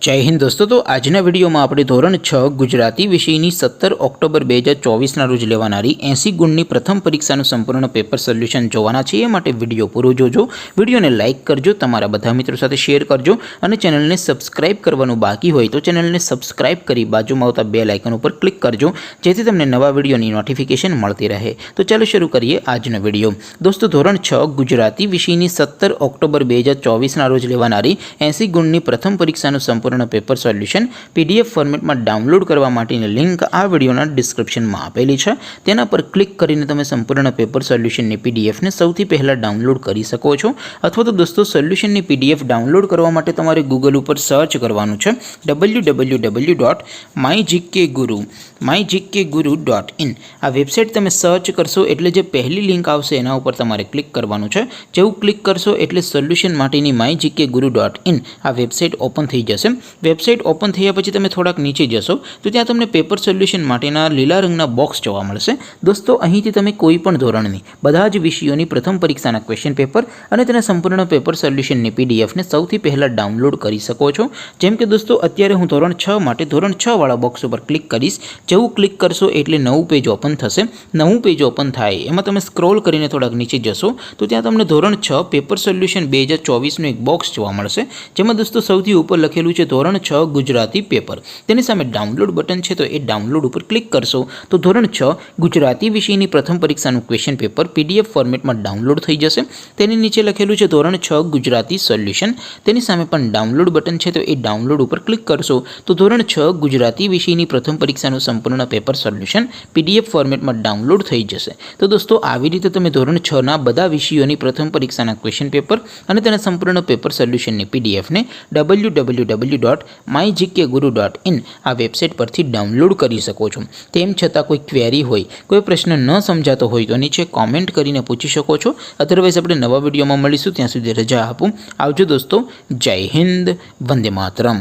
जय हिंद दोस्तों। तो आजना वीडियो में આપણે ધોરણ 6 ગુજરાતી વિષયની 17 ઓક્ટોબર 2024 રોજ લેવાનારી 80 ગુણની પ્રથમ પરીક્ષાનું સંપૂર્ણ પેપર સોલ્યુશન જોવાના છે। એ માટે વિડીયો પૂરો જોજો, વિડીયોને લાઇક કરજો, તમારા બધા મિત્રો સાથે શેર કરજો અને ચેનલને સબસ્ક્રાઇબ કરવાનું બાકી હોય તો ચેનલને સબસ્ક્રાઇબ કરી બાજુમાં આવતા બેલ આઇકન ઉપર ક્લિક કરજો, જેથી તમને નવા વિડીયોની નોટિફિકેશન મળતી રહે। તો ચાલો શરૂ કરીએ આજનો વિડીયો। દોસ્તો, ધોરણ 6 ગુજરાતી વિષયની 17 ઓક્ટોબર 2024 રોજ લેવાનારી 80 ગુણની પ્રથમ પરીક્ષાનું સંપૂર્ણ પેપર સોલ્યુશન PDF ફોર્મેટમાં ડાઉનલોડ કરવા માટેની લિંક આ વિડીયોના ડિસ્ક્રિપ્શનમાં આપેલી છે। તેના પર ક્લિક કરીને તમે સંપૂર્ણ પેપર સોલ્યુશનની PDF ને સૌથી પહેલા ડાઉનલોડ કરી શકો છો। અથવા તો દોસ્તો, સોલ્યુશનની PDF ડાઉનલોડ કરવા માટે તમારે ગૂગલ ઉપર સર્ચ કરવાનું છે www.mygkguru.in। આ વેબસાઇટ તમે સર્ચ કરશો એટલે જે પહેલી લિંક આવશે એના ઉપર તમારે ક્લિક કરવાનું છે। જેવું ક્લિક કરશો એટલે સોલ્યુશન માટેની mygkguru.in આ વેબસાઇટ ઓપન થઈ જશે। વેબસાઇટ ઓપન થયા પછી તમે થોડાક નીચે જશો તો ત્યાં તમને પેપર સોલ્યુશન માટેના લીલા રંગના બોક્સ જોવા મળશે। દોસ્તો, અહીંથી તમે કોઈ પણ ધોરણની બધા જ વિષયોની પ્રથમ પરીક્ષાના ક્વેશ્ચન પેપર અને તેના સંપૂર્ણ પેપર સોલ્યુશનની PDF ને સૌથી પહેલાં ડાઉનલોડ કરી શકો છો। જેમ કે દોસ્તો, અત્યારે હું ધોરણ 6 માટે ધોરણ 6 વાળા બોક્સ ઉપર ક્લિક કરીશ। જેવું ક્લિક કરશો એટલે નવું પેજ ઓપન થશે। નવું પેજ ઓપન થાય એમાં તમે સ્ક્રોલ કરીને થોડાક નીચે જશો તો ત્યાં તમને ધોરણ 6 પેપર સોલ્યુશન 2024નું એક બોક્સ જોવા મળશે, જેમાં દોસ્તો સૌથી ઉપર લખેલું છે ધોરણ 6 ગુજરાતી પેપર। તેની સામે ડાઉનલોડ બટન છે, તો એ ડાઉનલોડ ઉપર ક્લિક કરશો તો ધોરણ 6 ગુજરાતી વિષયની પ્રથમ પરીક્ષાનું ક્વેશ્ચન પેપર PDF ફોર્મેટમાં ડાઉનલોડ થઈ જશે। તેની નીચે લખેલું છે ધોરણ 6 ગુજરાતી સોલ્યુશન। તેની સામે પણ ડાઉનલોડ બટન છે, તો એ ડાઉનલોડ ઉપર ક્લિક કરશો તો ધોરણ 6 ગુજરાતી વિષયની પ્રથમ પરીક્ષાનું સંપૂર્ણ પેપર સોલ્યુશન PDF ફોર્મેટમાં ડાઉનલોડ થઈ જશે। તો દોસ્તો, આવી રીતે તમે ધોરણ 6ના બધા વિષયોની પ્રથમ પરીક્ષાના ક્વેશ્ચન પેપર અને તેના સંપૂર્ણ પેપર સોલ્યુશનની PDF ને www.mygkguru.in આ વેબસાઇટ પરથી ડાઉનલોડ કરી શકો છો। તેમ છતાં કોઈ ક્વેરી હોય, કોઈ પ્રશ્ન ન સમજાતો હોય તો નીચે કોમેન્ટ કરીને પૂછી શકો છો। અધરવાઇઝ આપણે નવા વિડીયોમાં મળીશું, ત્યાં સુધી રજા આપું। આવજો દોસ્તો, જય હિન્દ, વંદે માતરમ।